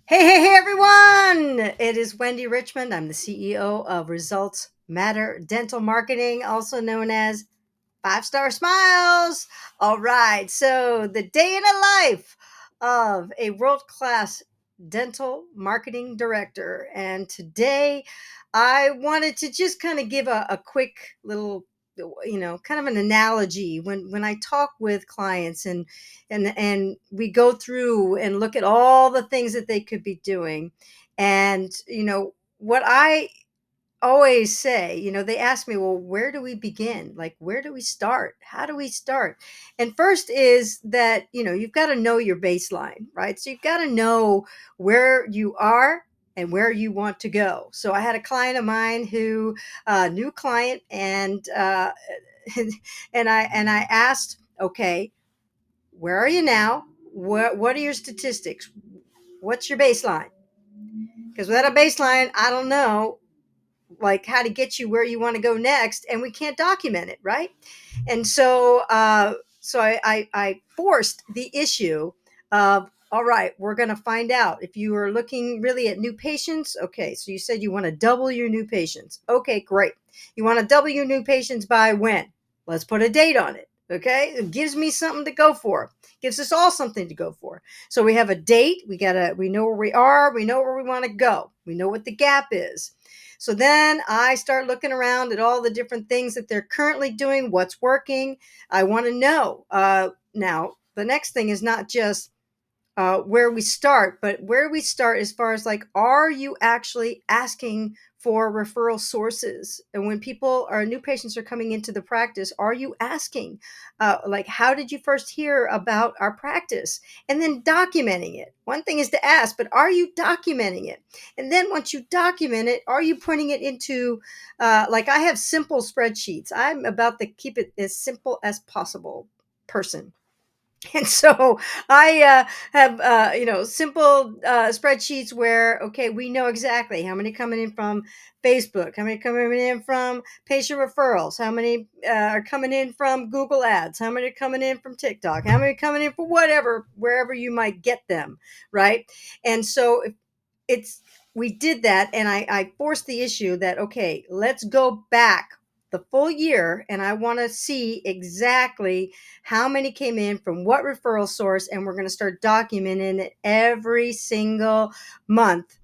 Hey, everyone! It is Wendy Richmond. I'm the CEO of Results Matter Dental Marketing, also known as Five Star Smiles. All right, so the day in the life of a world class dental marketing director. And today I wanted to just kind of give a quick little kind of an analogy when I talk with clients and we go through and look at all the things that they could be doing. And what I always say, they ask me, well, where do we begin? Like, where do we start? How do we start? And first is that, you've got to know your baseline, right? So you've got to know where you are and where you want to go. So I had a client of mine who, new client, and and I asked, okay, where are you now? What are your statistics? What's your baseline? Because without a baseline, I don't know like how to get you where you want to go next, and we can't document it, right? And so I forced the issue of, all right, we're going to find out if you are looking really at new patients. Okay, so you said you want to double your new patients. Okay, great. You want to double your new patients by when? Let's put a date on it. Okay, it gives me something to go for, gives us all something to go for. So we have a date. We know where we are, we know where we want to go, we know what the gap is. So then I start looking around at all the different things that they're currently doing, what's working. I want to know. Now, the next thing is not just where we start, but where we start as far as like, are you actually asking for referral sources? And when new patients are coming into the practice, are you asking, like, how did you first hear about our practice? And then documenting it. One thing is to ask, but are you documenting it? And then once you document it, are you putting it into, like, I have simple spreadsheets. I'm about to keep it as simple as possible person. And so I have, simple spreadsheets where, okay, we know exactly how many coming in from Facebook, how many coming in from patient referrals, how many are coming in from Google Ads, how many are coming in from TikTok, how many are coming in from whatever, wherever you might get them, right? And so it's we did that, and I forced the issue that, okay, let's go back the full year, and I want to see exactly how many came in from what referral source, and we're going to start documenting it every single month.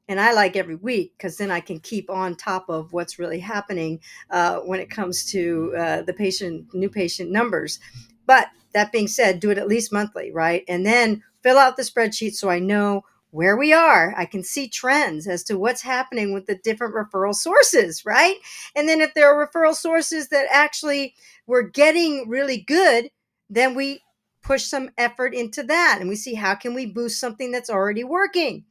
And I like every week because then I can keep on top of what's really happening when it comes to the new patient numbers. But that being said, do it at least monthly, right? And then fill out the spreadsheet so I know where we are. I can see trends as to what's happening with the different referral sources, right? And then if there are referral sources that actually we're getting really good, then we push some effort into that and we see how can we boost something that's already working,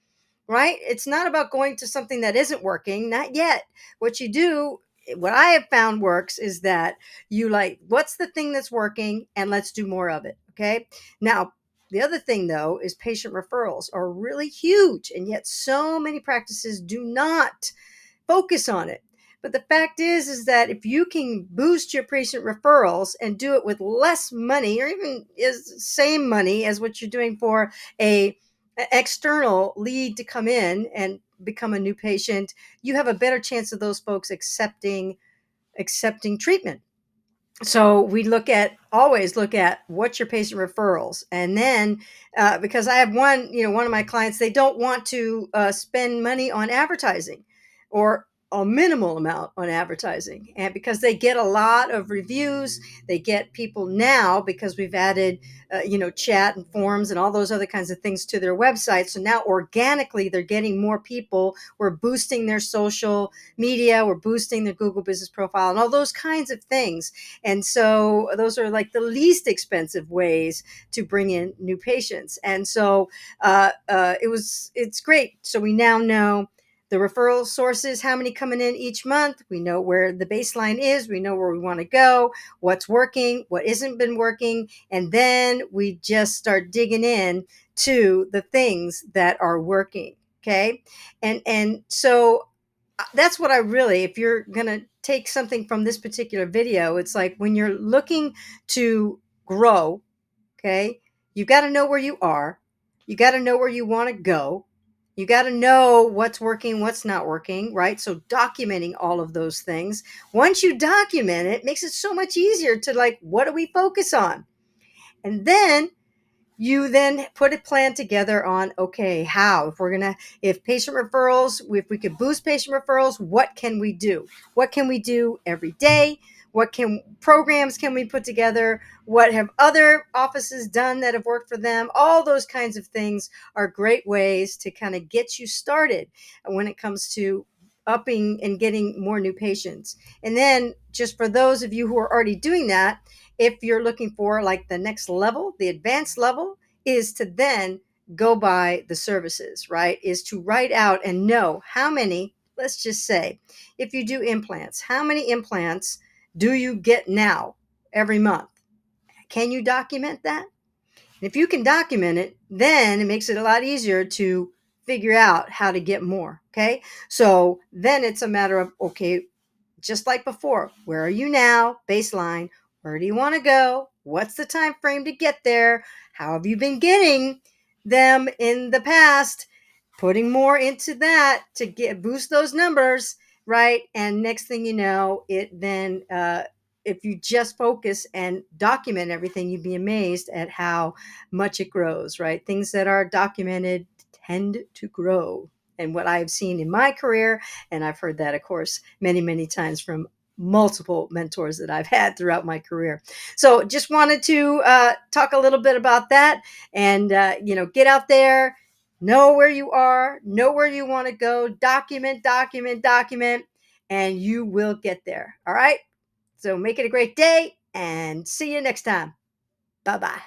right? It's not about going to something that isn't working, not yet. What you do, what I have found works is that you like, what's the thing that's working and let's do more of it. Okay. Now, the other thing though is patient referrals are really huge, and yet so many practices do not focus on it. But the fact is that if you can boost your patient referrals and do it with less money, or even is same money as what you're doing for a external lead to come in and become a new patient, you have a better chance of those folks accepting treatment. So we always look at what's your patient referrals. And then because I have one of my clients, they don't want to spend money on advertising, or a minimal amount on advertising. And because they get a lot of reviews, they get people now, because we've added chat and forums and all those other kinds of things to their website. So now organically they're getting more people. We're boosting their social media, we're boosting their Google business profile and all those kinds of things. And so those are like the least expensive ways to bring in new patients. And so it's great. So we now know the referral sources, how many coming in each month. We know where the baseline is. We know where we want to go, what's working, what isn't been working. And then we just start digging in to the things that are working. Okay. And so that's what I really, if you're going to take something from this particular video, it's like when you're looking to grow, okay, you got to know where you are. You got to know where you want to go. You got to know what's working, what's not working, right? So documenting all of those things. Once you document it, makes it so much easier to like, what do we focus on? And then you then put a plan together on, okay, how, if patient referrals, if we could boost patient referrals, what can we do? What can we do every day? Programs can we put together? What have other offices done that have worked for them? All those kinds of things are great ways to kind of get you started when it comes to upping and getting more new patients. And then just for those of you who are already doing that, if you're looking for like the next level, the advanced level, is to then go by the services, right? Is to write out and know how many, let's just say, if you do implants, how many implants do you get now every month? Can you document that? And if you can document it, then it makes it a lot easier to figure out how to get more. Okay. So then it's a matter of, okay, just like before, where are you now? Baseline. Where do you want to go? What's the time frame to get there? How have you been getting them in the past? Putting more into that to boost those numbers, right? And next thing you know, it then if you just focus and document everything, you'd be amazed at how much it grows, right? Things that are documented tend to grow. And what I've seen in my career, and I've heard that, of course, many, many times from multiple mentors that I've had throughout my career. So just wanted to talk a little bit about that and, get out there, know where you are, know where you want to go, document, and you will get there. All right. So make it a great day and see you next time. Bye bye.